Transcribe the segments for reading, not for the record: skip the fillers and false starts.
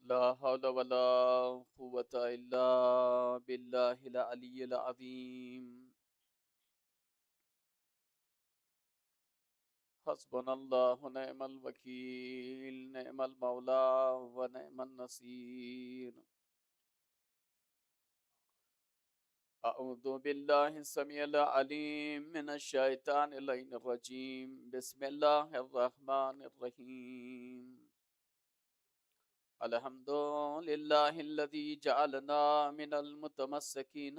لا حول ولا قوة إلا بالله العلي العظيم. حسبنا الله ونعم الوكيل، نعم المولى ونعم النصير. أعوذ بالله السميع العليم من الشيطان اللعين الرجيم. بسم الله الرحمن الرحيم. الحمد لله الذي جعلنا من المتمسكين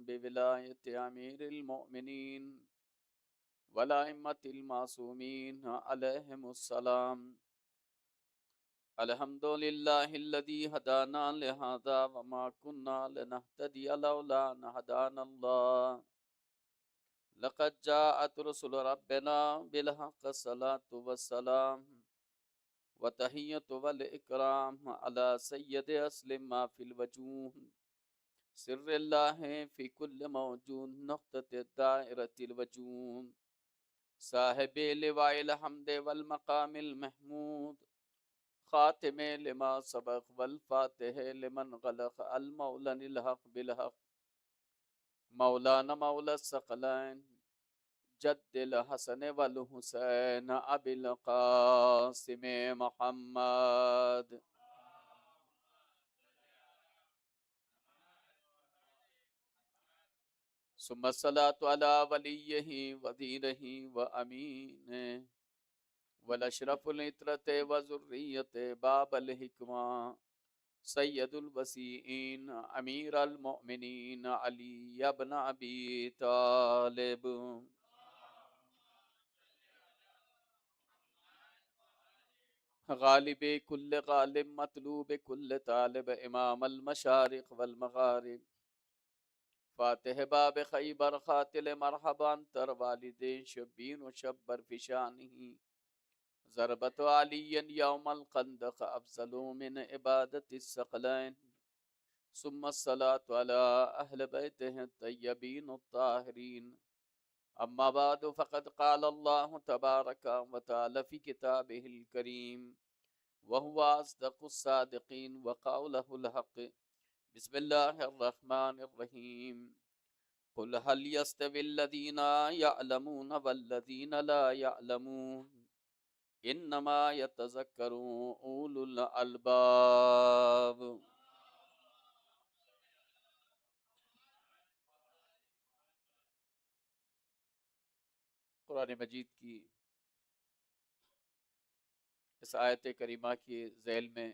بولاية أمير المؤمنين والأئمة المعصومين عليهم السلام. الحمد لله الذي هدانا لهذا وما كنا لنهتدي لولا أن هدانا الله. لقد جاءت رسل ربنا بالحق، الصلاة والسلام وتحية والإكرام على سيد أسلم ما في الوجوه، سر الله في كل موجود، نقطة دائرة الوجود، صاحب لواء الحمد والمقام المحمود، خاتم لما سبق والفاتح لمن غلق، المولى الحق بالحق، مولانا مولى الثقلين، جد الحسن والحسين أبي القاسم محمد. ثم الصلاة على وليه وزيره وأمينه والأشرف الإطرة وذرية باب الحكمة سید الوسیعین امیر المؤمنین علی ابن ابی طالب. غالب کل غالب، مطلوب کل طالب، امام المشارق والمغارب، فاتح باب خیبر، خاتل مرحبا تر والدین شبین و شبر فشانہ، ضربت علی یوم الخندق افضل من عبادت الثقلین. ثم الصلاة على أهل بيته الطيبين الطاهرين. أما بعد، فقد قال الله تبارك وتعالى في كتابه الكريم وهو أصدق الصادقين وقوله الحق. بسم الله الرحمن الرحيم. قل هل يستوي الذين يعلمون والذين لا يعلمون، إنما يتذكر أولو الألباب. قرآن مجید کی اس آیت کریمہ کی ذیل میں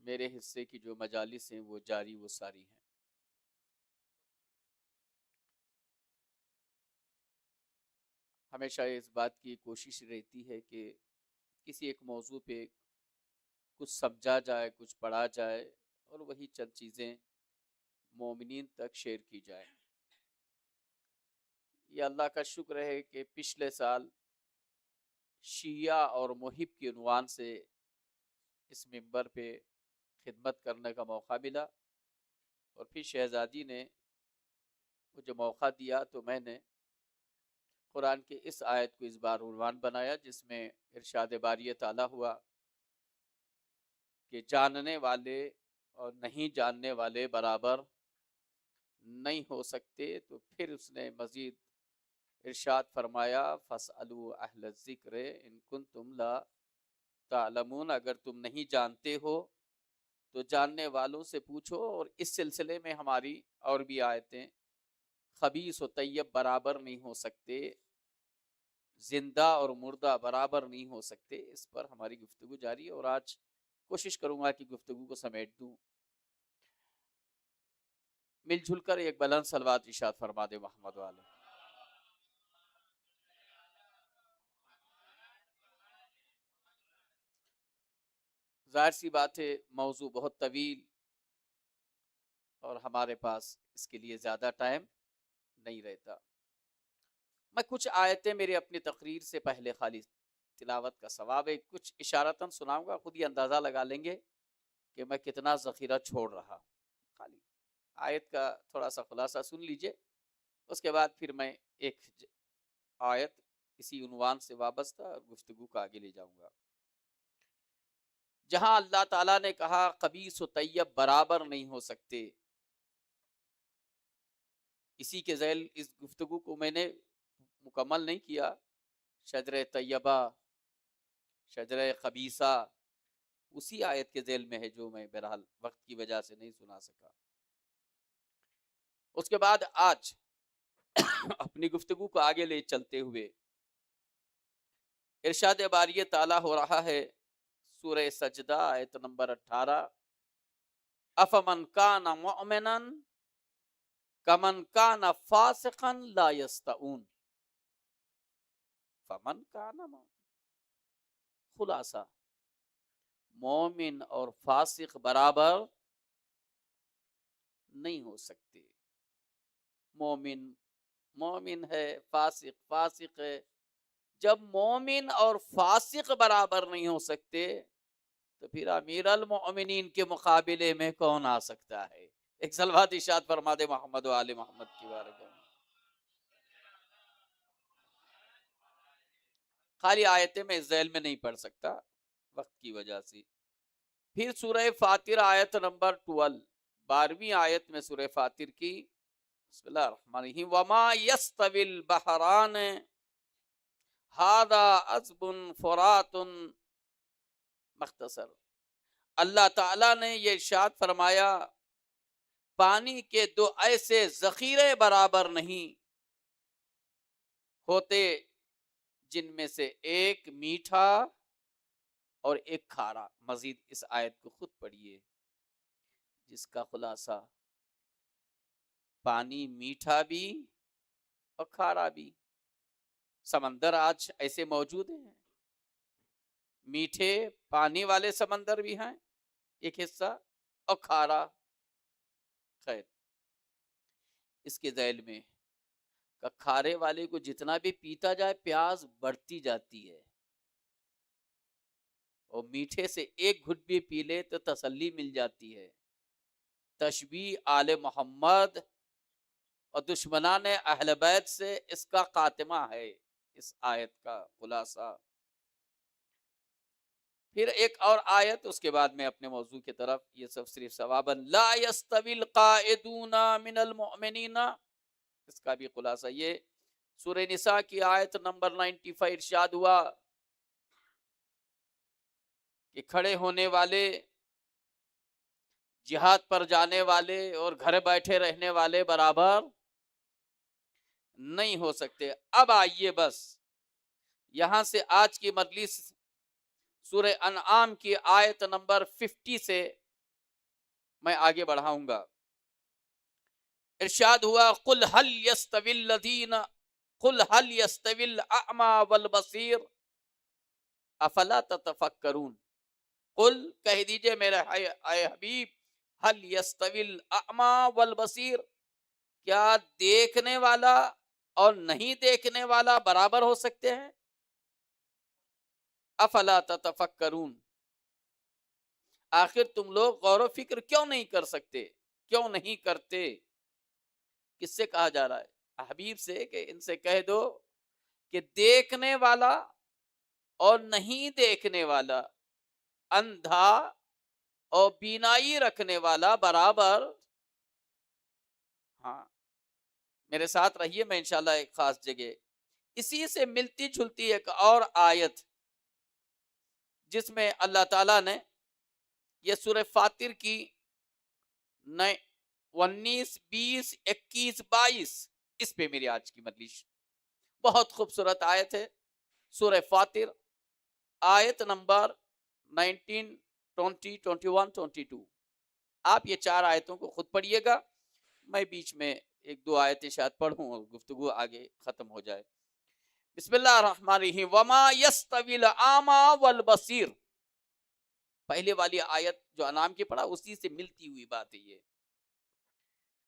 میرے حصے کی جو مجالس ہیں وہ جاری و ساری ہیں. ہمیشہ اس بات کی کوشش رہتی ہے کہ کسی ایک موضوع پہ کچھ سمجھا جائے، کچھ پڑھا جائے، اور وہی چند چیزیں مومنین تک شیئر کی جائیں. یہ اللہ کا شکر ہے کہ پچھلے سال شیعہ اور محب کے عنوان سے اس منبر پہ خدمت کرنے کا موقع ملا، اور پھر شہزادی نے مجھے موقع دیا تو میں نے قرآن کے اس آیت کو اس بار عنوان بنایا، جس میں ارشاد باری تعالیٰ ہوا کہ جاننے والے اور نہیں جاننے والے برابر نہیں ہو سکتے. تو پھر اس نے مزید ارشاد فرمایا فَاسْأَلُوا أَهْلَ الذِّكْرِ إِن كُنتُمْ لَا تعلمون، اگر تم نہیں جانتے ہو تو جاننے والوں سے پوچھو. اور اس سلسلے میں ہماری اور بھی آیتیں، خبیث و طیب برابر نہیں ہو سکتے، زندہ اور مردہ برابر نہیں ہو سکتے. اس پر ہماری گفتگو جاری ہے، اور آج کوشش کروں گا کہ گفتگو کو سمیٹ دوں. مل جل کر ایک بلند صلوات ارشاد فرما دے محمد والے. ظاہر سی بات ہے موضوع بہت طویل، اور ہمارے پاس اس کے لیے زیادہ ٹائم نہیں رہتا. میں کچھ آیتیں میرے اپنی تقریر سے پہلے خالی تلاوت کا ثواب ہے کچھ اشارتاً سناؤں گا، خود ہی اندازہ لگا لیں گے کہ میں کتنا ذخیرہ چھوڑ رہا. خالی آیت کا تھوڑا سا خلاصہ سن لیجئے، اس کے بعد پھر میں ایک آیت اسی عنوان سے وابستہ گفتگو کا آگے لے جاؤں گا. جہاں اللہ تعالیٰ نے کہا خبیث و طیب برابر نہیں ہو سکتے، اسی کے ذیل اس گفتگو کو میں نے مکمل نہیں کیا. شجر طیبہ، شجر خبیثہ اسی آیت کے ذیل میں ہے، جو میں بہرحال وقت کی وجہ سے نہیں سنا سکا. اس کے بعد آج اپنی گفتگو کو آگے لے چلتے ہوئے ارشاد باری تعالیٰ ہو رہا ہے سورہ سجدہ آیت نمبر 18، افمن کان مؤمنا کمن کان فاسقا لا یستؤون. فمن کان خلاصہ، مومن اور فاسق برابر نہیں ہو سکتے. مومن مومن ہے، فاسق فاسق ہے. جب مومن اور فاسق برابر نہیں ہو سکتے تو پھر امیر المؤمنین کے مقابلے میں کون آ سکتا ہے؟ ایک صلوات ارشاد فرما دے محمد و آل محمد کی بارگاہ میں. خالی آیتیں میں اس ذیل میں نہیں پڑھ سکتا وقت کی وجہ سے. پھر سورہ فاطر آیت نمبر 12، 12ویں آیت میں سورہ فاطر کی، بسم اللہ الرحمن الرحیم، وما یستوی البحران ھذا عذب فرات مختصر. اللہ تعالیٰ نے یہ ارشاد فرمایا پانی کے دو ایسے ذخیرے برابر نہیں ہوتے جن میں سے ایک میٹھا اور ایک کھارا. مزید اس آیت کو خود پڑھیے، جس کا خلاصہ پانی میٹھا بھی اور کھارا بھی. سمندر آج ایسے موجود ہیں، میٹھے پانی والے سمندر بھی ہیں ایک حصہ، اور کھارا. خیر، اس کے ذیل میں کھارے والے کو جتنا بھی پیتا جائے پیاس بڑھتی جاتی ہے، اور میٹھے سے ایک گھٹ بھی پی لے تو تسلی مل جاتی ہے. تشبیہ آل محمد اور دشمنان اہل بیت سے اس کا خاتمہ ہے اس آیت کا خلاصہ. پھر ایک اور آیت، اس کے بعد میں اپنے موضوع کی طرف، یہ سب صرف ثوابا لا یستوی القاعدون من المؤمنین، اس کا بھی خلاصہ یہ سورہ نساء کی آیت نمبر 95 ارشاد ہوا کہ کھڑے ہونے والے، جہاد پر جانے والے اور گھر بیٹھے رہنے والے برابر نہیں ہو سکتے. اب آئیے بس یہاں سے آج کی مجلس سورہ انعام کی آیت نمبر 50 سے میں آگے بڑھاؤں گا. ارشاد ہوا قل هل يستوي الذين قل هل يستوي الاعمى والبصير افلا تتفکرون. قل کہہ دیجئے میرے اے حبیب، هل يستوي الاعمى والبصير، کیا دیکھنے والا اور نہیں دیکھنے والا برابر ہو سکتے ہیں؟ افلا تتفکرون، آخر تم لوگ غور و فکر کیوں نہیں کر سکتے، کیوں نہیں کرتے؟ کس سے کہا جا رہا ہے؟ حبیب سے، کہ ان سے کہہ دو کہ دیکھنے والا اور نہیں دیکھنے والا، اندھا اور بینائی رکھنے والا برابر. ہاں میرے ساتھ رہیے، میں انشاءاللہ ایک خاص جگہ اسی سے ملتی جھلتی ایک اور آیت جس میں اللہ تعالیٰ نے یہ سورہ فاطر کی 19، 20، 21، 22، اس پہ میری آج کی مجلس. بہت خوبصورت آیت ہے سورہ فاطر آیت نمبر 19، 20، 21، 22. آپ یہ چار آیتوں کو خود پڑھیے گا، میں بیچ میں ایک دو آیتیں شاید پڑھوں اور گفتگو آگے ختم ہو جائے. بسم اللہ الرحمن الرحیم، وما یستوی الاعمی والبصیر. پہلے والی آیت جو انعام کی پڑھا اسی سے ملتی ہوئی بات ہے یہ.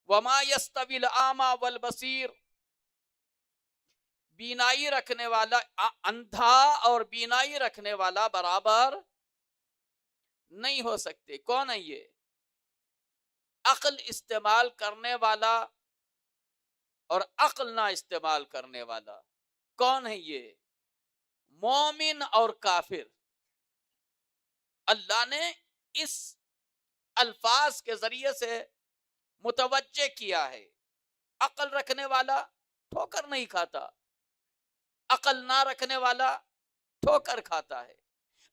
وما یستوی الاعمی والبصیر، بینائی رکھنے والا، اندھا اور بینائی رکھنے والا برابر نہیں ہو سکتے. کون ہے یہ؟ عقل استعمال کرنے والا اور عقل نہ استعمال کرنے والا. کون ہے یہ؟ مومن اور کافر. اللہ نے اس الفاظ کے ذریعے سے متوجہ کیا ہے، عقل رکھنے والا ٹھوکر نہیں کھاتا، عقل نہ رکھنے والا ٹھوکر کھاتا ہے۔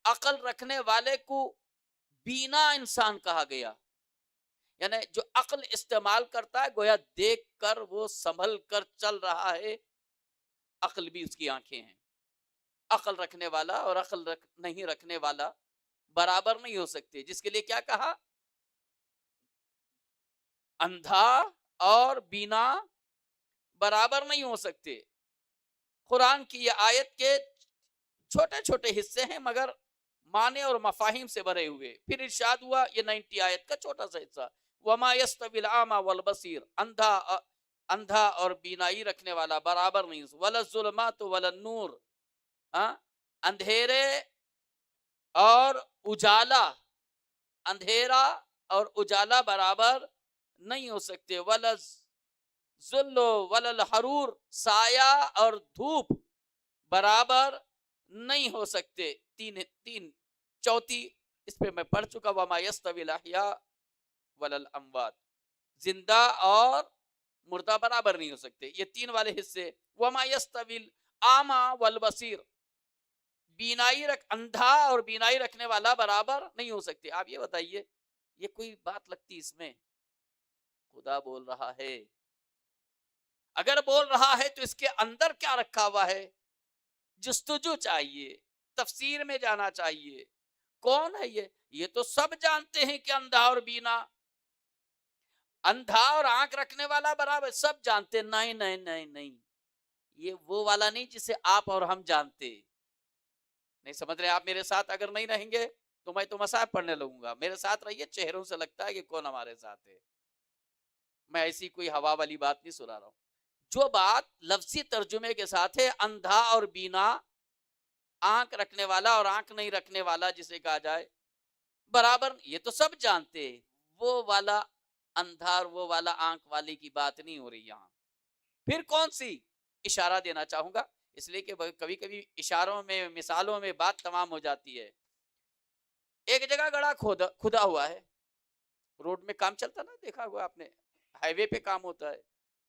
عقل رکھنے والے کو بینا انسان کہا گیا، یعنی جو عقل استعمال کرتا ہے گویا دیکھ کر وہ سنبھل کر چل رہا ہے، عقل بھی اس کی آنکھیں ہیں۔ عقل رکھنے والا اور عقل نہیں رکھنے والا برابر نہیں ہو سکتے، جس کے لیے کیا کہا؟ اندھا اور بینا برابر نہیں ہو سکتے۔ قرآن کی یہ آیت کے چھوٹے چھوٹے حصے ہیں مگر معنی اور مفاہیم سے بھرے ہوئے۔ پھر ارشاد ہوا یہ 90 آیت کا چھوٹا سا حصہ، وما یستوی الاعمی والبصیر، اندھا اور بینائی رکھنے والا برابر نہیں، ولا الظلمات ولا النور، اندھیرے اور اجالا، اندھیرا اور اجالا برابر نہیں ہو سکتے، ولا ظل ولا الحرور، سایہ اور دھوپ برابر نہیں ہو سکتے۔ تین چوتھی اس پہ میں پڑھ چکا، وما یستوی الاحیاء ولا الاموات، زندہ اور مردہ برابر نہیں ہو سکتے۔ یہ تین والے حصے، وما یستوی الاعمی والبصیر، بینائی اندھا اور بینائی رکھنے والا برابر نہیں ہو سکتے۔ آپ یہ بتائیے یہ کوئی بات لگتی اس میں؟ خدا بول رہا ہے، اگر بول رہا ہے تو اس کے اندر کیا رکھا ہوا ہے؟ جستجو چاہیے، تفسیر میں جانا چاہیے۔ کون ہے یہ تو سب جانتے ہیں کہ اندھا اور بینا، اندھا اور آنکھ رکھنے والا برابر، سب جانتے۔ نہیں نہیں نہیں نہیں، یہ وہ والا نہیں جسے آپ اور ہم جانتے نہیں۔ سمجھ رہے آپ میرے ساتھ؟ اگر نہیں رہیں گے تو میں تو مصاحف پڑھنے لگوں گا۔ میرے ساتھ رہیے، چہروں سے لگتا ہے کہ کون ہمارے ساتھ ہے۔ میں ایسی کوئی ہوا والی بات نہیں سنا رہا ہوں۔ جو بات لفظی ترجمے کے ساتھ ہے، اندھا اور بینا، آنکھ رکھنے والا اور آنکھ نہیں رکھنے والا جسے کہا جائے برابر، یہ تو سب جانتے۔ وہ والا اندھا اور وہ والا آنکھ والی کی بات نہیں ہو رہی یہاں۔ پھر کون سی؟ اشارہ دینا چاہوں گا، اس لیے کہ کبھی کبھی اشاروں میں، مثالوں میں بات تمام ہو جاتی ہے۔ ایک جگہ گڑھا کھدا ہوا ہے، روڈ میں کام چلتا نا، دیکھا ہوا آپ نے، ہائی وے پہ کام ہوتا ہے،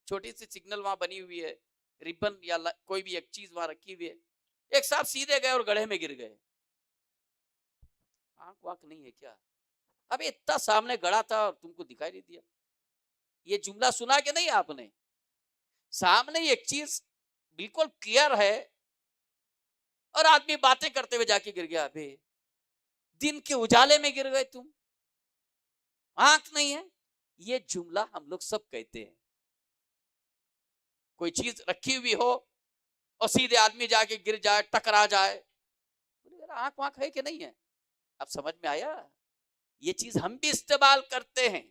چھوٹی سی سگنل وہاں بنی ہوئی ہے، ریبن یا کوئی بھی ایک چیز وہاں رکھی ہوئی ہے، ایک صاحب سیدھے گئے اور گڑھے میں گر گئے۔ آنکھ واک نہیں ہے کیا؟ اب اتنا سامنے گڑھا تھا اور تم کو دکھائی نہیں دیا؟ یہ جملہ سنا کہ نہیں آپ نے؟ سامنے ایک چیز بالکل کلیئر ہے اور آدمی باتیں کرتے ہوئے جا کے گر گیا۔ ابھی دن کے اجالے میں گر گئے تم، آنکھ نہیں ہے۔ یہ جملہ ہم لوگ سب کہتے ہیں۔ کوئی چیز رکھی ہوئی ہو اور سیدھے آدمی جا کے گر جائے، ٹکرا جائے، آنکھ وانکھ ہے کہ نہیں ہے؟ اب سمجھ میں آیا؟ یہ چیز ہم بھی استعمال کرتے ہیں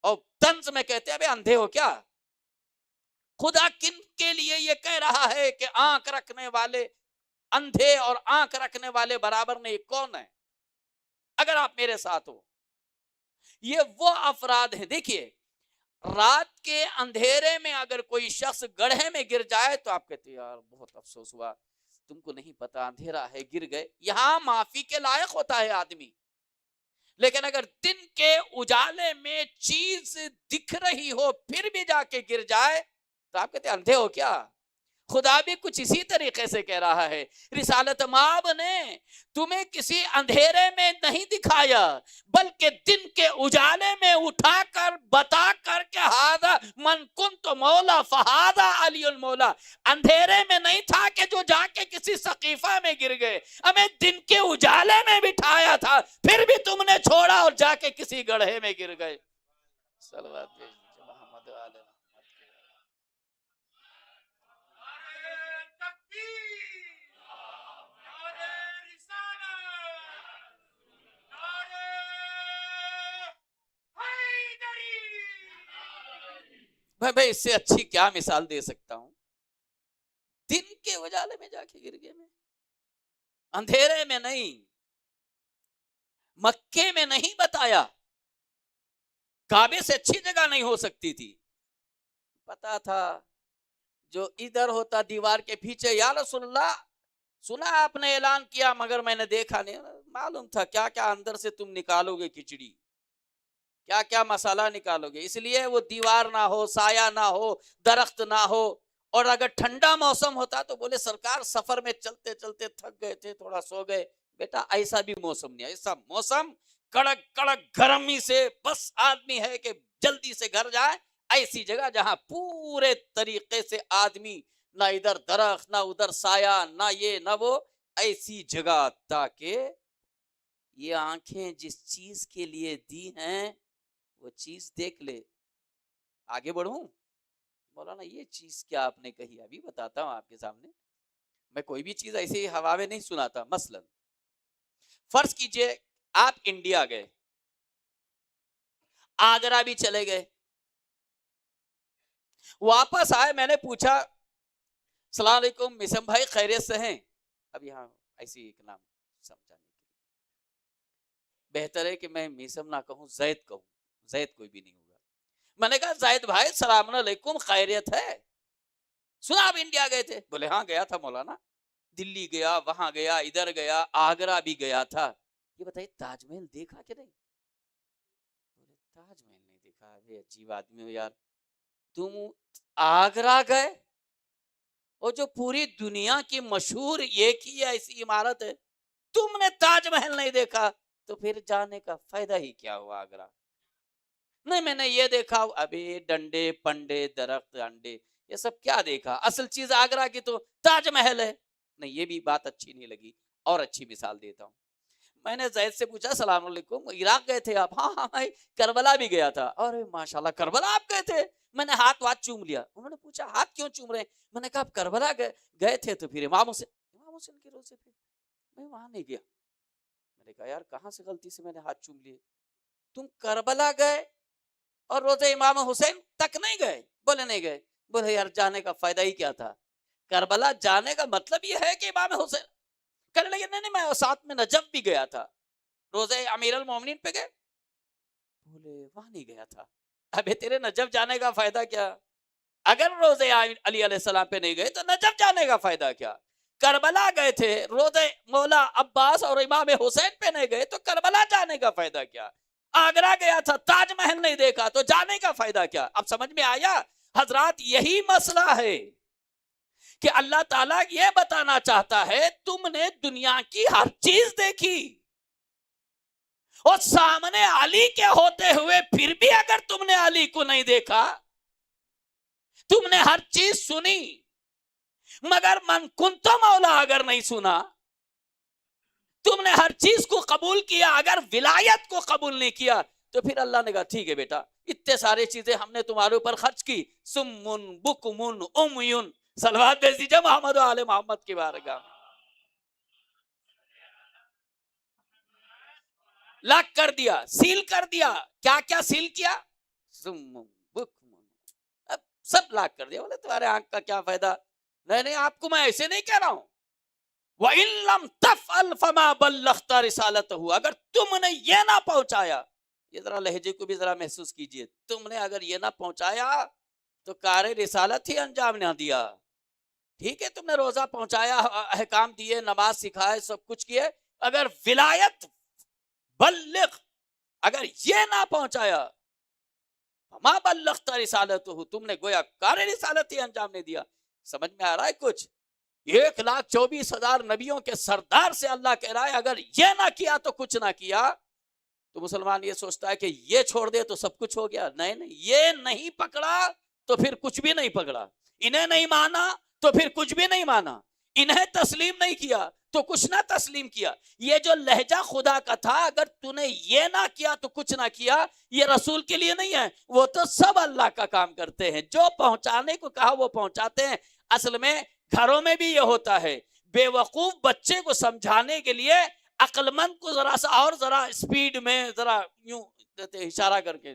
اور طنز میں کہتے ہیں ابے اندھے ہو کیا؟ خدا کن کے لیے یہ کہہ رہا ہے کہ آنکھ رکھنے والے اندھے اور آنکھ رکھنے والے برابر نہیں؟ کون ہے؟ اگر آپ میرے ساتھ ہو، یہ وہ افراد ہیں۔ دیکھیے، رات کے اندھیرے میں اگر کوئی شخص گڑھے میں گر جائے تو آپ کہتے ہیں یار بہت افسوس ہوا، تم کو نہیں پتا اندھیرا ہے، گر گئے، یہاں معافی کے لائق ہوتا ہے آدمی۔ لیکن اگر دن کے اجالے میں چیز دکھ رہی ہو پھر بھی جا کے گر جائے تو آپ کہتے ہیں اندھے ہو کیا؟ خدا بھی کچھ اسی طریقے سے کہہ رہا ہے۔ رسالت مآب نے تمہیں کسی اندھیرے میں نہیں دکھایا بلکہ دن کے اجالے میں اٹھا کر بتا کر کہ ہذا من کنت مولا فہذا علی المولا۔ اندھیرے میں نہیں تھا کہ جو جا کے کسی سقیفہ میں گر گئے، ہمیں دن کے اجالے میں بٹھایا تھا پھر بھی تم نے چھوڑا اور جا کے کسی گڑھے میں گر گئے۔ صلوات محمد علیہ۔ میں اس سے اچھی کیا مثال دے سکتا ہوں؟ دن کے اجالے میں جا کے گر گئے، میں اندھیرے میں نہیں، مکے میں نہیں بتایا، کعبے سے اچھی جگہ نہیں ہو سکتی تھی، پتا تھا جو ادھر ہوتا دیوار کے پیچھے، یا رسول اللہ سنا آپ نے اعلان کیا مگر میں نے دیکھا نہیں، معلوم تھا کیا کیا اندر سے تم نکالو گے کھچڑی، کیا کیا مسالہ نکالو گے، اس لیے وہ دیوار نہ ہو، سایہ نہ ہو، درخت نہ ہو، اور اگر ٹھنڈا موسم ہوتا تو بولے سرکار سفر میں چلتے چلتے تھک گئے تھے، تھوڑا سو گئے. بیٹا ایسا بھی موسم نہیں، ایسا موسم کڑک کڑک گرمی سے بس آدمی ہے کہ جلدی سے گھر جائے، ایسی جگہ جہاں پورے طریقے سے آدمی، نہ ادھر درخت نہ ادھر سایہ، نہ یہ نہ وہ، ایسی جگہ تاکہ یہ آنکھیں جس چیز کے لیے دی ہیں وہ چیز دیکھ لے. آگے بڑھوں مولانا، یہ چیز کیا آپ نے کہی، ابھی بتاتا ہوں آپ کے سامنے. میں کوئی بھی چیز ایسے ہی ہوا میں نہیں سناتا. مثلا فرض کیجئے آپ انڈیا گئے، آگرہ بھی چلے گئے، واپس آئے، میں نے پوچھا السلام علیکم مسم بھائی خیریت سے ہیں؟ اب یہاں ایسی ایک نام سمجھانے کے لیے بہتر ہے کہ میں میسم نہ کہوں، زید کہوں، زید کوئی بھی نہیں ہوگا. میں نے کہا زید بھائی السلام علیکم خیریت ہے؟ سنا آپ انڈیا گئے تھے؟ بولے ہاں گیا تھا مولانا، دلی گیا، وہاں گیا، ادھر گیا، آگرہ بھی گیا تھا. یہ بتائیے تاج محل دیکھا کہ نہیں؟ بولے تاج محل نہیں دیکھا. ابھی عجیب آدمی ہو یار، تم آگرہ گئے اور جو پوری دنیا کی مشہور ایک ہی ایسی عمارت ہے، تم نے تاج محل نہیں دیکھا، تو پھر جانے کا فائدہ ہی کیا ہوا آگرہ؟ نہیں میں نے یہ دیکھا. ابھی ڈنڈے پنڈے درخت انڈے یہ سب کیا دیکھا؟ اصل چیز آگرہ کی تو تاج محل ہے. نہیں یہ بھی بات اچھی نہیں لگی. اور اچھی مثال دیتا ہوں. میں نے زید سے پوچھا السلام علیکم عراق گئے تھے آپ؟ ہاں ہاں بھائی کربلا بھی گیا تھا. ارے ماشاءاللہ کربلا آپ گئے تھے؟ میں نے ہاتھ چوم لیا. انہوں نے پوچھا ہاتھ کیوں چوم رہے ہیں؟ میں نے کہا آپ کربلا گئے تھے تو پھر امام حسین کے روزے پہ میں وہاں نہیں گیا. میں نے کہا یار کہاں سے غلطی سے میں نے ہاتھ چوم لیے؟ تم کربلا گئے اور روزے امام حسین تک نہیں گئے؟ بولے نہیں گئے. بولے یار جانے کا فائدہ ہی کیا تھا؟ کربلا جانے کا مطلب یہ ہے کہ امام حسین کرنے لگے نہیں میں ساتھ میں نجف بھی گیا تھا. روزے امیر المومنین پہ گئے؟ بولے وہاں نہیں گیا تھا. ابھی تیرے نجف جانے کا فائدہ کیا؟ اگر روزے علی علیہ السلام پہ نہیں گئے تو نجف جانے کا فائدہ کیا؟ کربلا گئے تھے، روزے مولا عباس اور امام حسین پہ نہیں گئے تو کربلا جانے کا فائدہ کیا؟ آگرہ گیا تھا، تاج محل نہیں دیکھا تو جانے کا فائدہ کیا؟ اب سمجھ میں آیا حضرات؟ یہی مسئلہ ہے کہ اللہ تعالیٰ یہ بتانا چاہتا ہے تم نے دنیا کی ہر چیز دیکھی اور سامنے علی کے ہوتے ہوئے پھر بھی اگر تم نے علی کو نہیں دیکھا، تم نے ہر چیز سنی مگر من کنت مولا اگر نہیں سنا، تم نے ہر چیز کو قبول کیا اگر ولایت کو قبول نہیں کیا، تو پھر اللہ نے کہا ٹھیک ہے بیٹا اتنے سارے چیزیں ہم نے تمہارے اوپر خرچ کی، سمن بکمن امیون، صلوات بھیج دیجئے محمد و آل محمد کی بارگاہ میں. لاک کر دیا، سیل کر دیا. کیا کیا سیل کیا؟ سمن بکمن، اب سب لاک کر دیا. بولے تمہارے آنکھ کا کیا فائدہ؟ نہیں آپ کو میں ایسے نہیں کہہ رہا ہوں. وَإِن لَمْ تَفْعَلْ فَمَا بَلَّغْتَ رِسَالَتَهُ، اگر تم نے یہ نہ پہنچایا، یہ ذرا لہجے کو بھی ذرا محسوس کیجئے، تم نے اگر یہ نہ پہنچایا تو کار رسالت ہی انجام نہ دیا. ٹھیک ہے تم نے روزہ پہنچایا، احکام دیے، نماز سکھائے، سب کچھ کیے، اگر ولایت بلغ اگر یہ نہ پہنچایا، فَمَا بَلَّغْتَ رِسَالَتَهُ، تم نے گویا کار رسالت ہی انجام نہیں دیا. سمجھ میں آ رہا ہے کچھ؟ 1,24,000 نبیوں کے سردار سے اللہ کہہ رہا ہے اگر یہ نہ کیا تو کچھ نہ کیا. تو مسلمان یہ سوچتا ہے کہ یہ چھوڑ دے تو سب کچھ ہو گیا. نہیں یہ نہیں پکڑا تو پھر کچھ بھی نہیں پکڑا. انہیں نہیں مانا تو پھر کچھ بھی نہیں مانا. انہیں تسلیم نہیں کیا تو کچھ نہ تسلیم کیا. یہ جو لہجہ خدا کا تھا اگر تو نے یہ نہ کیا تو کچھ نہ کیا، یہ رسول کے لیے نہیں ہے. وہ تو سب اللہ کا کام کرتے ہیں، جو پہنچانے کو کہا وہ پہنچاتے ہیں. اصل میں گھروں میں بھی یہ ہوتا ہے، بے وقوف بچے کو سمجھانے کے لیے عقل مند کو ذرا سا اور ذرا اسپیڈ میں ذرا یوں اشارہ کر کے،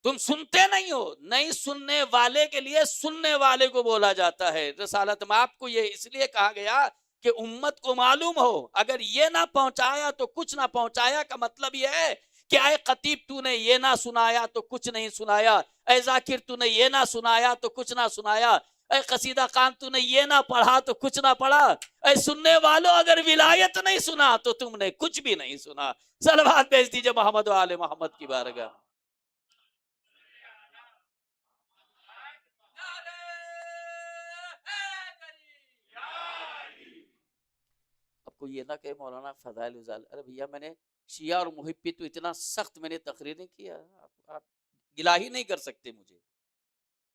تم سنتے نہیں ہو. نہیں سننے والے کے لیے سننے والے کو بولا جاتا ہے. رسالت میں آپ کو یہ اس لیے کہا گیا کہ امت کو معلوم ہو اگر یہ نہ پہنچایا تو کچھ نہ پہنچایا کا مطلب یہ ہے کہ اے خطیب تو نے یہ نہ سنایا تو کچھ نہیں سنایا، اے ذاکر تو نے یہ نہ سنایا تو کچھ نہ سنایا. اے قصیدہ خان تو نے یہ نہ پڑھا تو کچھ نہ پڑھا، اے سننے والوں اگر ولایت نہیں سنا تو تم نے کچھ بھی نہیں سنا۔ صلوات بھیج دیجئے محمد و آل محمد کی بارگاہ۔ اب کوئی یہ نہ کہ مولانا فضائل وزال، ارے بھیا میں نے شیعہ اور محب پہ تو اتنا سخت میں نے تقریر نہیں کیا، آپ گلا ہی نہیں کر سکتے مجھے،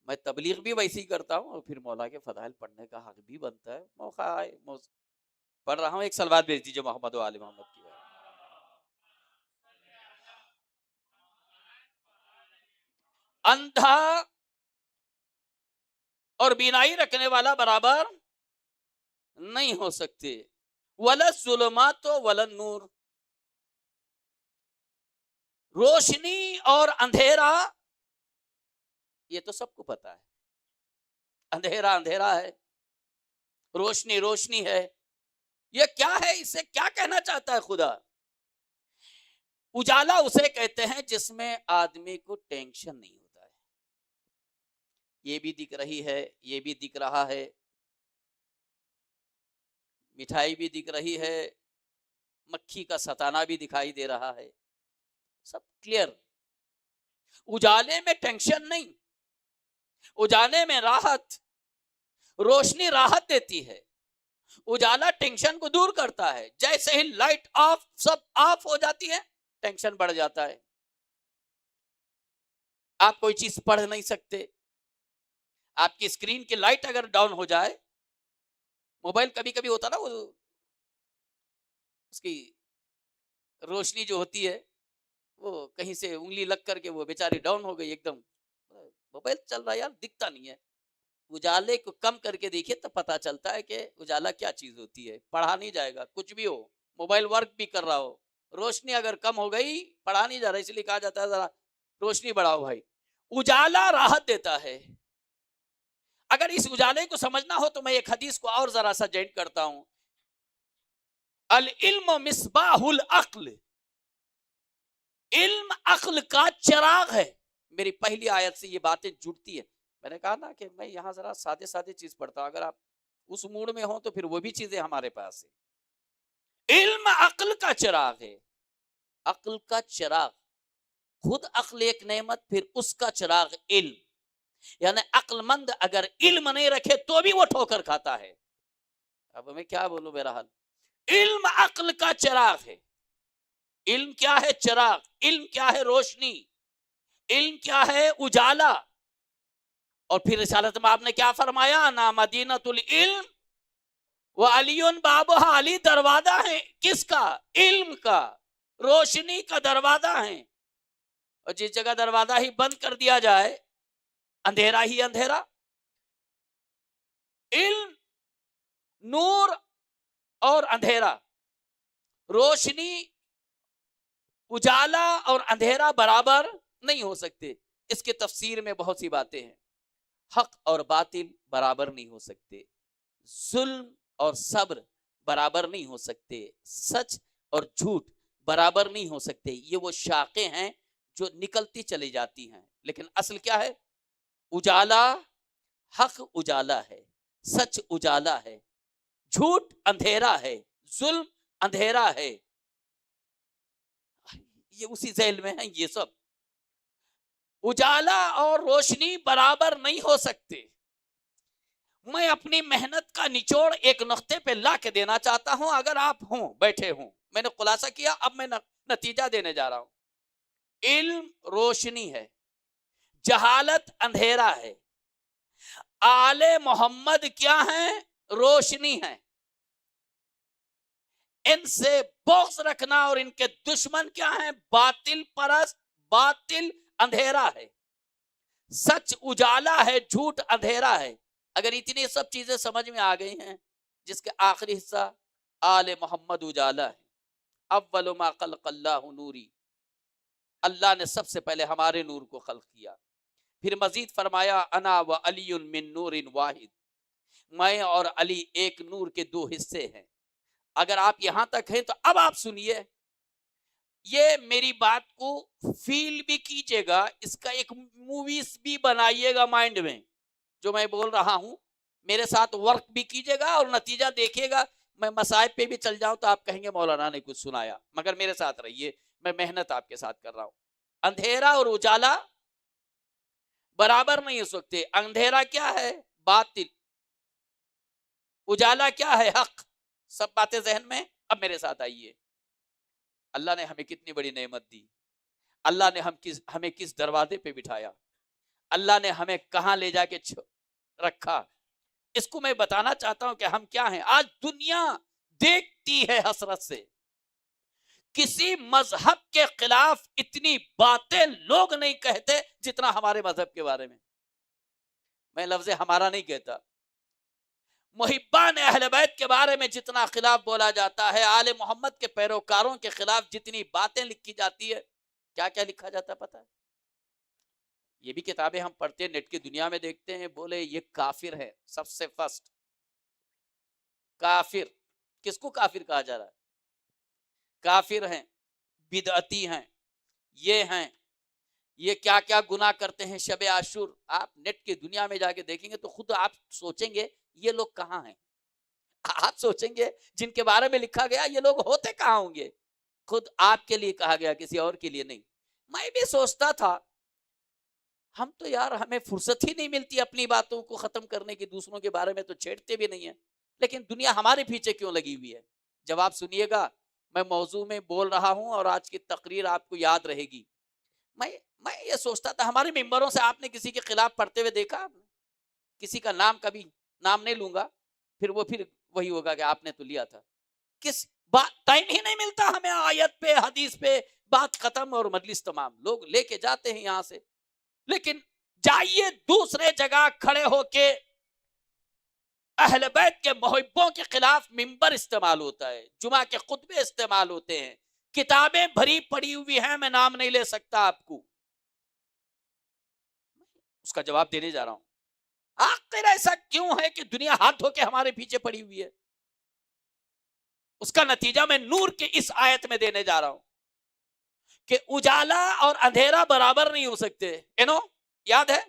میں تبلیغ بھی ویسے ہی کرتا ہوں اور پھر مولا کے فضائل پڑھنے کا حق بھی بنتا ہے، موقع آئے پڑھ رہا ہوں۔ ایک صلوات بھیج دیجیے محمد و آل محمد کی۔ اندھا اور بینائی رکھنے والا برابر نہیں ہو سکتے، ولا الظلمات ولا النور، روشنی اور اندھیرا یہ تو سب کو پتا ہے، اندھیرا اندھیرا ہے، روشنی روشنی ہے، یہ کیا ہے؟ اسے کیا کہنا چاہتا ہے خدا؟ اجالا اسے کہتے ہیں جس میں آدمی کو ٹینشن نہیں ہوتا ہے، یہ بھی دکھ رہی ہے، یہ بھی دکھ رہا ہے، مٹھائی بھی دکھ رہی ہے، مکھی کا ستانا بھی دکھائی دے رہا ہے، سب کلیئر۔ اجالے میں ٹینشن نہیں، اجالے میں راحت، روشنی راحت دیتی ہے، اجالا ٹینشن کو دور کرتا ہے، جیسے ہی لائٹ آف سب آف ہو جاتی ہے ٹینشن بڑھ جاتا ہے، آپ کوئی چیز پڑھ نہیں سکتے، آپ کی اسکرین کی لائٹ اگر ڈاؤن ہو جائے، موبائل کبھی کبھی ہوتا نا وہ اس کی روشنی جو ہوتی ہے وہ کہیں سے انگلی لگ کر کے وہ بیچاری ڈاؤن ہو گئی، ایک دم موبائل چل رہا ہے یار دکھتا نہیں ہے، اجالے کو کم کر کے دیکھیے تو پتا چلتا ہے کہ اجالا کیا چیز ہوتی ہے، پڑھا نہیں جائے گا کچھ بھی ہو، موبائل ورک بھی کر رہا ہو، روشنی اگر کم ہو گئی پڑھا نہیں جا رہا، اس لیے کہا جاتا ہے ذرا روشنی بڑھاؤ بھائی۔ اجالا راحت دیتا ہے، اگر اس اجالے کو سمجھنا ہو تو میں ایک حدیث کو اور ذرا سا جوائن کرتا ہوں، العلم مصباح العقل، علم عقل کا چراغ ہے۔ میری پہلی آیت سے یہ باتیں جڑتی ہیں، میں نے کہا نا کہ میں یہاں ذرا سادے سادے چیز پڑھتا ہوں، اگر آپ اس موڈ میں ہوں تو پھر وہ بھی چیزیں ہمارے پاس ہیں۔ علم عقل کا چراغ ہے، عقل کا چراغ، خود عقل ایک نعمت، پھر اس کا چراغ علم، یعنی عقل مند اگر علم نہیں رکھے تو بھی وہ ٹھوکر کھاتا ہے۔ اب میں کیا بولوں، بہرحال علم عقل کا چراغ ہے۔ علم کیا ہے؟ چراغ۔ علم کیا ہے؟ روشنی۔ علم کیا ہے؟ اجالا۔ اور پھر رسالت میں آپ نے کیا فرمایا؟ نا مدینۃ العلم و علی بابھا، علی دروازہ ہے کس کا؟ علم کا، روشنی کا دروازہ ہے، اور جس جگہ دروازہ ہی بند کر دیا جائے اندھیرا ہی اندھیرا۔ علم، نور اور اندھیرا، روشنی، اجالا اور اندھیرا برابر نہیں ہو سکتے۔ اس کے تفسیر میں بہت سی باتیں ہیں، حق اور باطل برابر نہیں ہو سکتے، ظلم اور صبر برابر نہیں ہو سکتے، سچ اور جھوٹ برابر نہیں ہو سکتے، یہ وہ شاخیں ہیں جو نکلتی چلی جاتی ہیں، لیکن اصل کیا ہے؟ اجالا، حق اجالا ہے، سچ اجالا ہے، جھوٹ اندھیرا ہے، ظلم اندھیرا ہے، یہ اسی ذیل میں ہیں یہ سب۔ اجالا اور روشنی برابر نہیں ہو سکتے۔ میں اپنی محنت کا نچوڑ ایک نقطے پہ لا کے دینا چاہتا ہوں، اگر آپ ہوں بیٹھے ہوں، میں نے خلاصہ کیا، اب میں نتیجہ دینے جا رہا ہوں۔ علم روشنی ہے، جہالت اندھیرا ہے، آل محمد کیا ہیں؟ روشنی ہے۔ ان سے بغض رکھنا اور ان کے دشمن کیا ہیں؟ باطل پرست، باطل اندھیرا ہے، سچ اجالا ہے، جھوٹ اندھیرا ہے۔ اگر اتنی سب چیزیں سمجھ میں آ گئی ہیں، جس کے آخری حصہ آل محمد اجالا ہے، اول ما خلق اللہ نوری، اللہ نے سب سے پہلے ہمارے نور کو خلق کیا، پھر مزید فرمایا انا و علی من نور واحد، میں اور علی ایک نور کے دو حصے ہیں۔ اگر آپ یہاں تک ہیں تو اب آپ سنیے، یہ میری بات کو فیل بھی کیجئے گا، اس کا ایک موویز بھی بنائیے گا مائنڈ میں، جو میں بول رہا ہوں میرے ساتھ ورک بھی کیجیے گا اور نتیجہ دیکھیے گا. میں مصائب پہ بھی چل جاؤں تو آپ کہیں گے مولانا نے کچھ سنایا, مگر میرے ساتھ رہیے, میں محنت آپ کے ساتھ کر رہا ہوں. اندھیرا اور اجالا برابر نہیں ہو سکتے. اندھیرا کیا ہے؟ باطل. اجالا کیا ہے؟ حق. سب باتیں ذہن میں. اب میرے ساتھ آئیے, اللہ نے ہمیں کتنی بڑی نعمت دی, اللہ نے ہمیں کس دروازے پہ بٹھایا, اللہ نے ہمیں کہاں لے جا کے رکھا. اس کو میں بتانا چاہتا ہوں کہ ہم کیا ہیں. آج دنیا دیکھتی ہے حسرت سے, کسی مذہب کے خلاف اتنی باتیں لوگ نہیں کہتے جتنا ہمارے مذہب کے بارے میں. میں لفظ ہمارا نہیں کہتا, محبان اہل بیت کے بارے میں جتنا خلاف بولا جاتا ہے, آل محمد کے پیروکاروں کے خلاف جتنی باتیں لکھی جاتی ہے, کیا کیا لکھا جاتا ہے پتہ ہے؟ یہ بھی کتابیں ہم پڑھتے ہیں, نیٹ کی دنیا میں دیکھتے ہیں, بولے یہ کافر ہے. سب سے فرسٹ کافر. کس کو کافر کہا جا رہا ہے؟ کافر ہیں, بدعتی ہیں, یہ ہیں, یہ کیا کیا گناہ کرتے ہیں. شب عاشور آپ نیٹ کی دنیا میں جا کے دیکھیں گے تو خود آپ سوچیں گے یہ لوگ کہاں ہیں. آپ سوچیں گے جن کے بارے میں لکھا گیا یہ لوگ ہوتے کہاں ہوں گے. خود آپ کے لیے کہا گیا, کسی اور کے لیے نہیں. میں بھی سوچتا تھا ہم تو یار ہمیں فرصت ہی نہیں ملتی اپنی باتوں کو ختم کرنے کی, دوسروں کے بارے میں تو چھیڑتے بھی نہیں ہیں, لیکن دنیا ہمارے پیچھے کیوں لگی ہوئی ہے. جواب سنیے گا. میں موضوع میں بول رہا ہوں اور آج کی تقریر آپ کو یاد رہے گی. میں یہ سوچتا تھا ہمارے ممبروں سے آپ نے کسی کے خلاف پڑھتے ہوئے دیکھا؟ کسی کا نام, کبھی نام نہیں لوں گا, پھر وہی ہوگا کہ آپ نے تو لیا تھا. کس ٹائم ہی نہیں ملتا ہمیں آیت پہ حدیث پہ بات ختم اور مجلس تمام. لوگ لے کے جاتے ہیں یہاں سے, لیکن جائیے دوسرے جگہ کھڑے ہو کے اہل بیت کے محبوں کے خلاف ممبر استعمال ہوتا ہے, جمعہ کے خطبے استعمال ہوتے ہیں, کتابیں بھری پڑی ہوئی ہیں, میں نام نہیں لے سکتا آپ کو. اس کا جواب دینے جا رہا ہوں. آخر ایسا کیوں ہے کہ دنیا ہاتھ دھو کے ہمارے پیچھے پڑی ہوئی ہے؟ اس کا نتیجہ میں نور کی اس آیت میں دینے جا رہا ہوں کہ اجالا اور اندھیرا برابر نہیں ہو سکتے. یاد ہے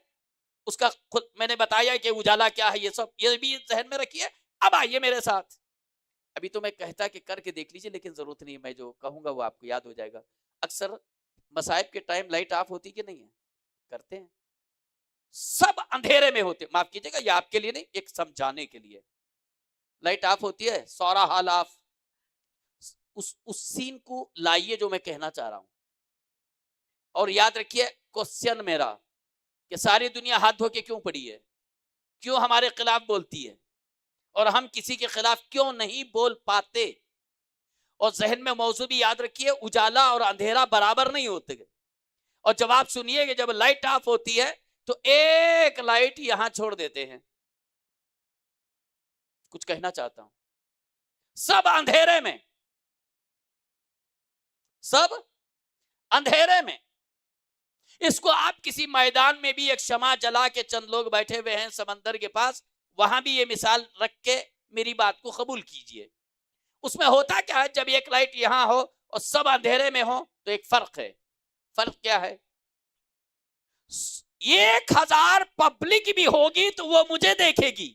اس کا خود میں نے بتایا کہ اجالا کیا ہے, یہ سب یہ بھی ذہن میں رکھیے. اب آئیے میرے ساتھ. ابھی تو میں کہتا کہ کر کے دیکھ لیجئے, لیکن ضرورت نہیں, میں جو کہوں گا وہ آپ کو یاد ہو جائے گا. اکثر مصائب کے ٹائم لائٹ آف ہوتی کہ نہیں ہے؟ کرتے ہیں. سب اندھیرے میں ہوتے, معاف کیجیے گا یہ آپ کے لیے نہیں, ایک سمجھانے کے لیے. لائٹ آف ہوتی ہے, سارا حال آف. اس سین کو لائیے جو میں کہنا چاہ رہا ہوں, اور یاد رکھیے کوسچن میرا کہ ساری دنیا ہاتھ دھو کے کیوں پڑی ہے, کیوں ہمارے خلاف بولتی ہے, اور ہم کسی کے خلاف کیوں نہیں بول پاتے. اور ذہن میں موضوع بھی یاد رکھیے, اجالا اور اندھیرا برابر نہیں ہوتے. اور جواب سنیے کہ جب لائٹ آف ہوتی ہے تو ایک لائٹ یہاں چھوڑ دیتے ہیں. کچھ کہنا چاہتا ہوں, سب اندھیرے میں, سب اندھیرے میں. اس کو آپ کسی میدان میں بھی ایک شمع جلا کے چند لوگ بیٹھے ہوئے ہیں سمندر کے پاس, وہاں بھی یہ مثال رکھ کے میری بات کو قبول کیجئے. اس میں ہوتا کیا ہے, جب ایک لائٹ یہاں ہو اور سب اندھیرے میں ہو تو ایک فرق ہے. فرق کیا ہے؟ 1000 پبلک بھی ہوگی تو وہ مجھے دیکھے گی.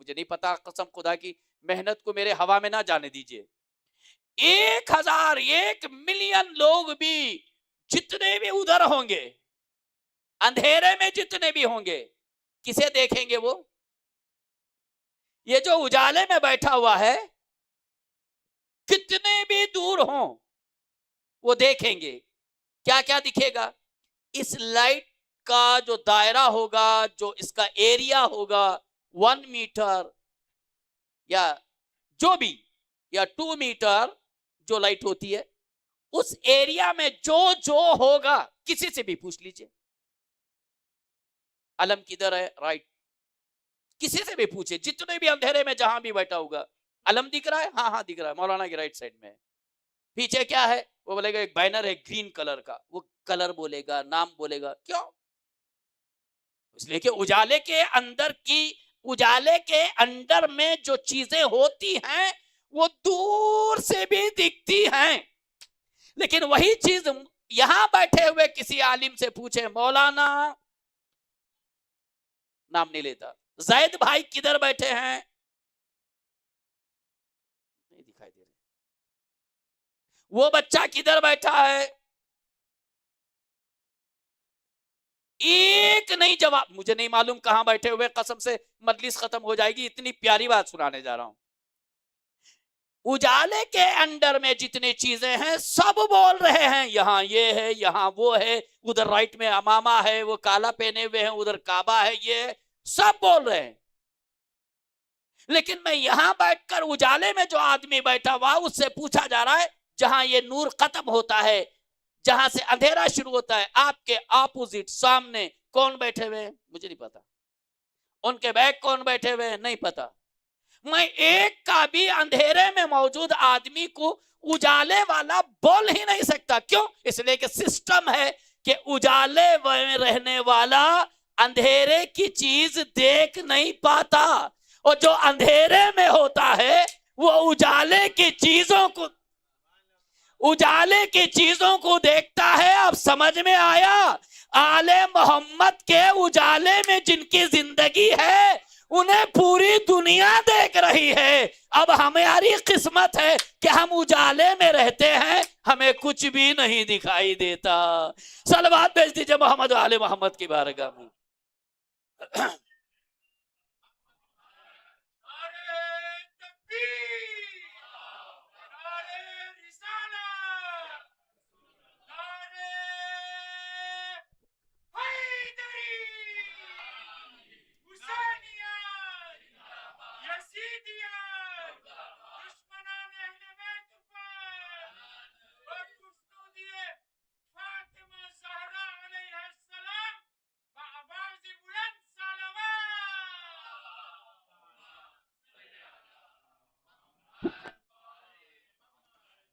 مجھے نہیں پتا, قسم خدا کی محنت کو میرے ہوا میں نہ جانے دیجئے. 1000 1 ملین لوگ بھی جتنے بھی ادھر ہوں گے, اندھیرے میں جتنے بھی ہوں گے, کسے دیکھیں گے وہ؟ یہ جو اجالے میں بیٹھا ہوا ہے کتنے بھی دور ہوں وہ دیکھیں گے. کیا کیا دکھے گا؟ اس لائٹ کا جو دائرہ ہوگا, جو اس کا ایریا ہوگا 1 میٹر یا جو بھی, یا 2 میٹر جو لائٹ ہوتی ہے, اس ایریا میں جو ہوگا کسی سے بھی پوچھ لیجئے. علم کدھر ہے؟ رائٹ. کسی سے بھی پوچھے, جتنے بھی اندھیرے میں جہاں بھی بیٹھا ہوگا, علم دکھ رہا ہے؟ ہاں ہاں دکھ رہا ہے, مولانا کی رائٹ سائڈ میں. پیچھے کیا ہے؟ وہ بولے گا ایک بینر ہے گرین کلر کا, وہ کلر بولے گا, نام بولے گا. کیوں؟ اس لیے کہ اجالے کے اندر میں جو چیزیں ہوتی ہیں وہ دور سے بھی دکھتی ہیں. لیکن وہی چیز یہاں بیٹھے ہوئے کسی عالم سے پوچھے, مولانا, نام نہیں لیتا, زید بھائی کدھر بیٹھے ہیں؟ نہیں دکھائی دے رہے. وہ بچہ کدھر بیٹھا ہے؟ ایک نہیں جواب. مجھے نہیں معلوم کہاں بیٹھے ہوئے، قسم سے مجلس ختم ہو جائے گی، اتنی پیاری بات سنانے جا رہا ہوں. اجالے کے انڈر میں جتنی چیزیں ہیں سب بول رہے ہیں، یہاں یہ ہے، یہاں وہ ہے، ادھر رائٹ میں امامہ ہے، وہ کالا پہنے ہوئے ہیں، ادھر کعبہ ہے، یہ سب بول رہے ہیں. لیکن میں یہاں بیٹھ کر اجالے میں جو آدمی بیٹھا ہوا اس سے پوچھا جا رہا ہے جہاں یہ نور ختم ہوتا ہے، جہاں سے اندھیرا شروع ہوتا ہے، آپ کے اپوزٹ سامنے کون بیٹھے ہوئے ہیں؟ مجھے نہیں پتا. ان کے بیک کون بیٹھے ہوئے ہیں؟ نہیں پتا. میں ایک کا بھی اندھیرے میں موجود آدمی کو اجالے والا بول ہی نہیں سکتا. کیوں؟ اس لیے کہ سسٹم ہے کہ اجالے میں رہنے والا اندھیرے کی چیز دیکھ نہیں پاتا، اور جو اندھیرے میں ہوتا ہے وہ اجالے کی چیزوں کو دیکھتا ہے. اب سمجھ میں آیا؟ آل محمد کے اجالے میں جن کی زندگی ہے انہیں پوری دنیا دیکھ رہی ہے. اب ہماری قسمت ہے کہ ہم اجالے میں رہتے ہیں، ہمیں کچھ بھی نہیں دکھائی دیتا. صلوات بھیج دیجئے محمد و آل محمد کی بارگاہ میں.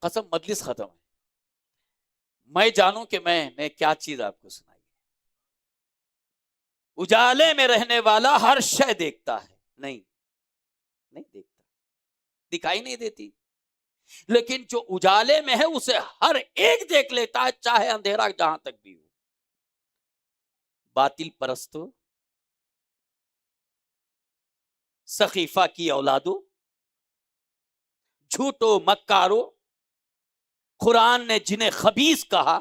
قسم مجلس ختم ہے. میں جانوں کہ میں نے کیا چیز آپ کو سنائی. اجالے میں رہنے والا ہر شے دیکھتا ہے، نہیں دیکھتا، دکھائی نہیں دیتی. لیکن جو اجالے میں ہے اسے ہر ایک دیکھ لیتا ہے، چاہے اندھیرا جہاں تک بھی ہو. باطل پرستو، سخیفہ کی اولادو، جھوٹو مکارو، قرآن نے جنہیں خبیث کہا.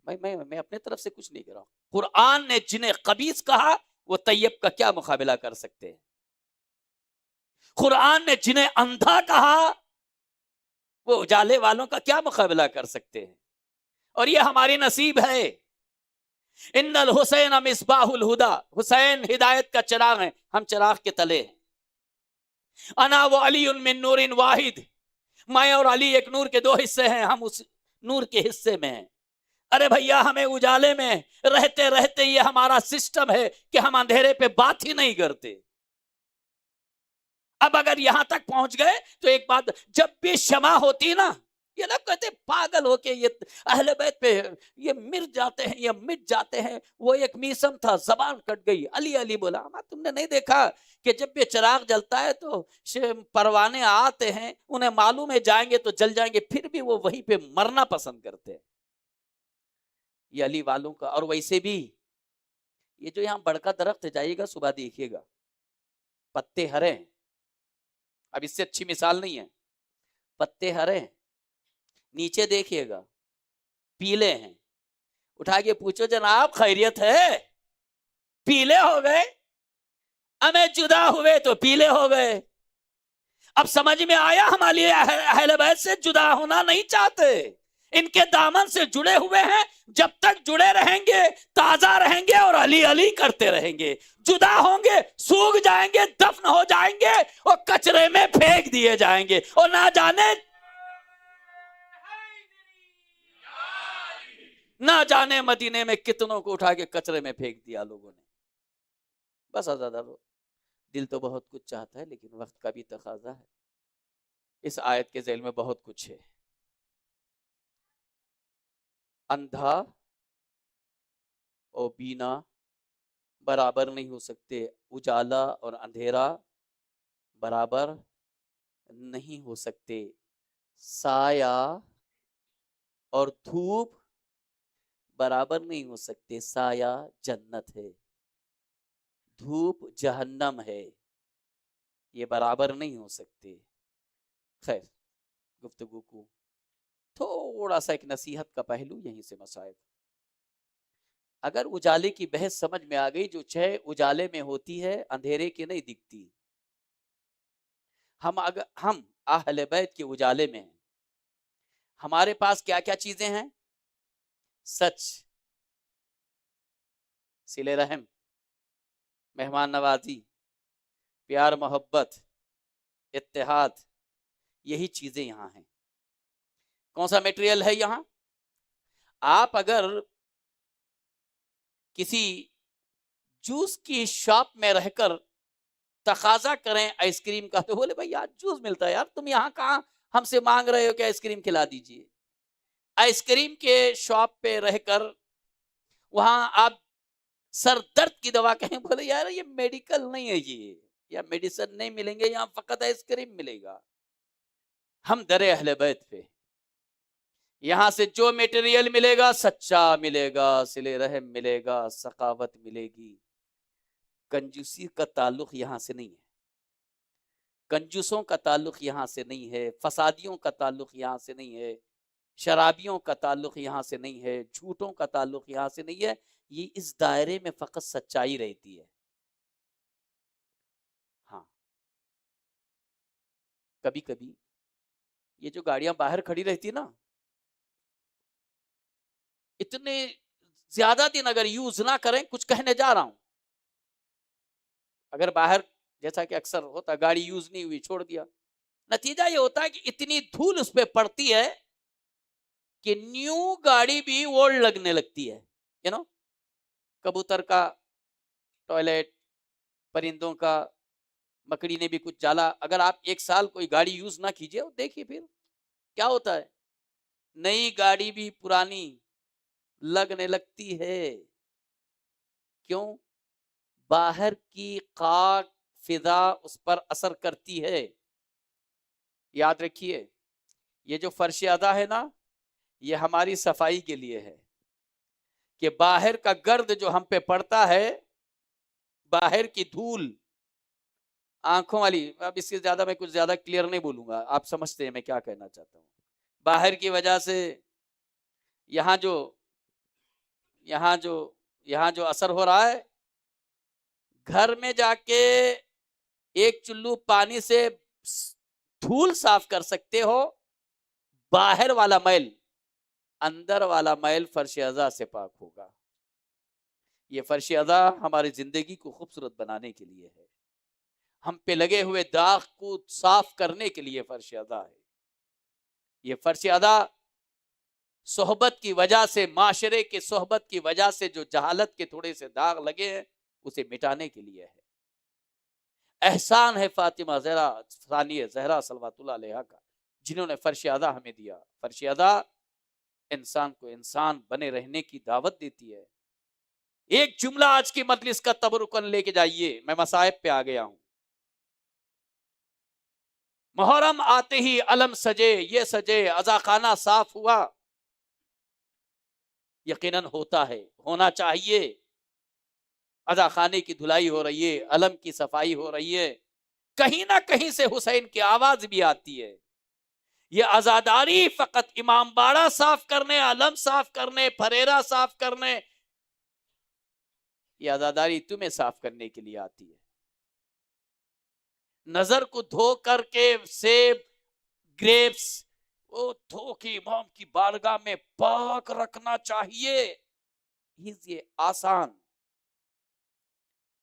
میں اپنے طرف سے کچھ نہیں کر رہا ہوں. قرآن نے جنہیں خبیث کہا وہ طیب کا کیا مقابلہ کر سکتے ہیں؟ قرآن نے جنہیں اندھا کہا وہ اجالے والوں کا کیا مقابلہ کر سکتے ہیں؟ اور یہ ہماری نصیب ہے. ان الحسین مصباح الہدا، حسین ہدایت کا چراغ ہے، ہم چراغ کے تلے ہیں. انا و علی من نور واحد، میں اور علی ایک نور کے دو حصے ہیں، ہم اس نور کے حصے میں ہیں. ارے بھیا ہمیں اجالے میں رہتے رہتے یہ ہمارا سسٹم ہے کہ ہم اندھیرے پہ بات ہی نہیں کرتے. اب اگر یہاں تک پہنچ گئے تو ایک بات، جب بھی شمع ہوتی نا، یہ لوگ کہتے پاگل ہو کے یہ اہل بیت پہ یہ مر جاتے ہیں، یہ مٹ جاتے ہیں. وہ ایک میسم تھا، زبان کٹ گئی، علی علی بولا. تم نے نہیں دیکھا کہ جب بھی چراغ جلتا ہے تو پروانے آتے ہیں، انہیں معلوم ہے جائیں گے تو جل جائیں گے، پھر بھی وہ وہیں پہ مرنا پسند کرتے ہیں. یہ علی والوں کا. اور ویسے بھی یہ جو یہاں بڑکا درخت ہے، جائیے گا صبح دیکھیے گا، پتے ہرے ہیں. اب اس سے اچھی مثال نہیں ہے. پتے ہرے ہیں، نیچے دیکھیے گا پیلے ہیں. اٹھا کے پوچھو جناب خیریت ہے؟ پیلے ہو گئے. ہمیں جدا ہوئے تو پیلے ہو گئے. اب سمجھ میں آیا؟ ہمارے اہل بیت سے جدا ہونا نہیں چاہتے، ان کے دامن سے جڑے ہوئے ہیں. جب تک جڑے رہیں گے تازہ رہیں گے اور علی علی کرتے رہیں گے. جدا ہوں گے سوکھ جائیں گے، دفن ہو جائیں گے اور کچرے میں پھینک دیے جائیں گے. اور نہ جانے مدینے میں کتنوں کو اٹھا کے کچرے میں پھینک دیا لوگوں نے. بس آزادہ دل تو بہت کچھ چاہتا ہے لیکن وقت کا بھی تقاضا ہے. اس آیت کے ذیل میں بہت کچھ ہے. اندھا اور بینا برابر نہیں ہو سکتے، اجالا اور اندھیرا برابر نہیں ہو سکتے. سایہ اور دھوپ برابر نہیں ہو سکتے. سایہ جنت ہے، دھوپ جہنم ہے، یہ برابر نہیں ہو سکتے۔ خیر، گفتگو کو تھوڑا سا ایک نصیحت کا پہلو یہیں سے مسائل۔ اگر اجالے کی بحث سمجھ میں آ گئی، جو چھ اجالے میں ہوتی ہے اندھیرے کی نہیں دکھتی، ہم اہل بیت کے اجالے میں ہیں، ہمارے پاس کیا کیا چیزیں ہیں؟ سچ، صلہ رحم، مہمان نوازی، پیار محبت، اتحاد، یہی چیزیں یہاں ہیں۔ کون سا میٹیریل ہے یہاں؟ آپ اگر کسی جوس کی شاپ میں رہ کر تقاضا کریں آئس کریم کا، تو بولے بھائی یار جوس ملتا ہے یار، تم یہاں کہاں ہم سے مانگ رہے ہو کہ آئس کریم کھلا دیجئے۔ آئس کریم کے شاپ پہ رہ کر وہاں آپ سر درد کی دوا کہیں، بولے یار یہ میڈیکل نہیں ہے، یہ یا میڈیسن نہیں ملیں گے یہاں، فقط آئس کریم ملے گا۔ ہم در اہل بیت پہ یہاں سے جو میٹیریل ملے گا سچا ملے گا، صلہ رحم ملے گا، سخاوت ملے گی۔ کنجوسی کا تعلق یہاں سے نہیں ہے، کنجوسوں کا تعلق یہاں سے نہیں ہے، فسادیوں کا تعلق یہاں سے نہیں ہے، شرابیوں کا تعلق یہاں سے نہیں ہے، جھوٹوں کا تعلق یہاں سے نہیں ہے۔ یہ اس دائرے میں فقط سچائی رہتی ہے۔ ہاں، کبھی کبھی یہ جو گاڑیاں باہر کھڑی رہتی نا، اتنے زیادہ دن اگر یوز نہ کریں، کچھ کہنے جا رہا ہوں، اگر باہر جیسا کہ اکثر ہوتا گاڑی یوز نہیں ہوئی چھوڑ دیا، نتیجہ یہ ہوتا ہے کہ اتنی دھول اس پہ پڑتی ہے کہ نیو گاڑی بھی اولڈ لگنے لگتی ہے۔ کبوتر کا ٹوائلٹ، پرندوں کا، مکڑی نے بھی کچھ جالا، اگر آپ ایک سال کوئی گاڑی یوز نہ کیجئے، دیکھیے پھر کیا ہوتا ہے، نئی گاڑی بھی پرانی لگنے لگتی ہے۔ کیوں؟ باہر کی خاک فضا اس پر اثر کرتی ہے۔ یاد رکھیے، یہ جو فرش ادا ہے نا، یہ ہماری صفائی کے لیے ہے، کہ باہر کا گرد جو ہم پہ پڑتا ہے، باہر کی دھول آنکھوں والی، اب اس سے زیادہ میں کچھ زیادہ کلیئر نہیں بولوں گا، آپ سمجھتے ہیں میں کیا کہنا چاہتا ہوں۔ باہر کی وجہ سے یہاں جو اثر ہو رہا ہے، گھر میں جا کے ایک چلو پانی سے دھول صاف کر سکتے ہو، باہر والا میل، اندر والا میل فرش اعضاء سے پاک ہوگا۔ یہ فرش اعضاء ہماری زندگی کو خوبصورت بنانے کے لیے ہے، ہم پہ لگے ہوئے داغ کو صاف کرنے کے لیے فرش اعضاء ہے۔ یہ فرش اعضاء صحبت کی وجہ سے، معاشرے کے صحبت کی وجہ سے جو جہالت کے تھوڑے سے داغ لگے ہیں، اسے مٹانے کے لیے ہے۔ احسان ہے فاطمہ ثانیہ زہرا صلوات اللہ علیہا کا، جنہوں نے فرش اعضاء ہمیں دیا۔ فرش اعضاء انسان کو انسان بنے رہنے کی دعوت دیتی ہے۔ ایک جملہ آج کی مجلس کا تبرکن لے کے جائیے، میں مصائب پہ آ گیا ہوں۔ محرم آتے ہی علم سجے، یہ سجے، عزاخانہ صاف ہوا، یقیناً ہوتا ہے، ہونا چاہیے۔ عزاخانے کی دھلائی ہو رہی ہے، علم کی صفائی ہو رہی ہے، کہیں نہ کہیں سے حسین کی آواز بھی آتی ہے۔ یہ عزاداری فقط امام باڑہ صاف کرنے، علم صاف کرنے، پھریرا صاف کرنے، یہ عزاداری تمہیں صاف کرنے کے لیے آتی ہے۔ نظر کو دھو کر کے سیب، گریپس وہ دھو کے امام کی بارگاہ میں پاک رکھنا چاہیے، یہ آسان،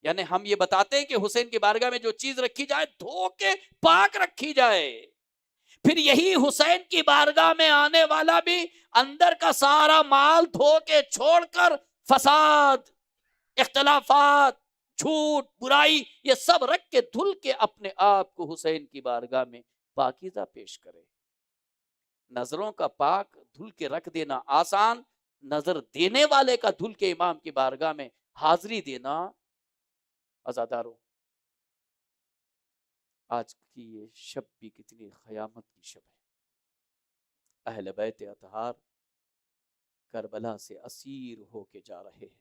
یعنی ہم یہ بتاتے ہیں کہ حسین کی بارگاہ میں جو چیز رکھی جائے دھو کے پاک رکھی جائے، پھر یہی حسین کی بارگاہ میں آنے والا بھی اندر کا سارا مال دھو کے چھوڑ کر فساد، اختلافات، جھوٹ، برائی، یہ سب رکھ کے دھل کے اپنے آپ کو حسین کی بارگاہ میں پاکیزہ پیش کرے۔ نظروں کا پاک دھل کے رکھ دینا آسان، نظر دینے والے کا دھل کے امام کی بارگاہ میں حاضری دینا عزاداروں، آج کی یہ شب بھی کتنی قیامت کی شب ہے۔ اہل بیت اطہار کربلا سے اسیر ہو کے جا رہے ہیں،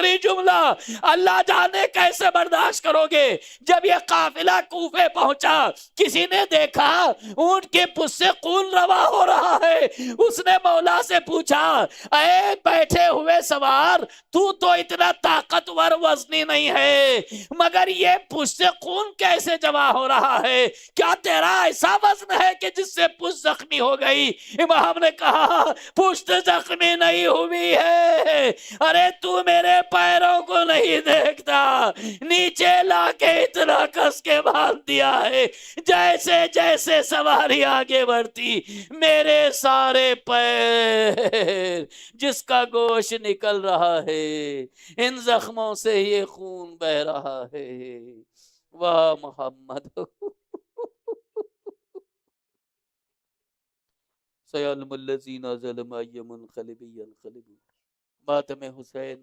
آخری جملہ اللہ جانے کیسے برداشت کرو گے. جب یہ قافلہ کوفے پہنچا کسی نے دیکھا اونٹ کے پس سے خون روا ہو رہا ہے. اس نے مولا سے پوچھا اے بیٹھے ہوئے سوار تو اتنا طاقتور وزنی نہیں ہے مگر یہ پس سے خون کیسے جمع ہو رہا ہے؟ کیا تیرا ایسا وزن ہے کہ جس سے پشت زخمی ہو گئی؟ امام نے کہا پشت زخمی نہیں ہوئی ہے، ارے تو میرے پیروں کو نہیں دیکھتا، نیچے لا کے اتنا کس کے باندھ دیا ہے جیسے جیسے سواری آگے بڑھتی میرے سارے پیر جس کا گوشت نکل رہا ہے ان زخموں سے یہ خون بہ رہا ہے. واہ محمد سیعلم الذین ظلموا ای منقلب ینقلبون. ماتم حسین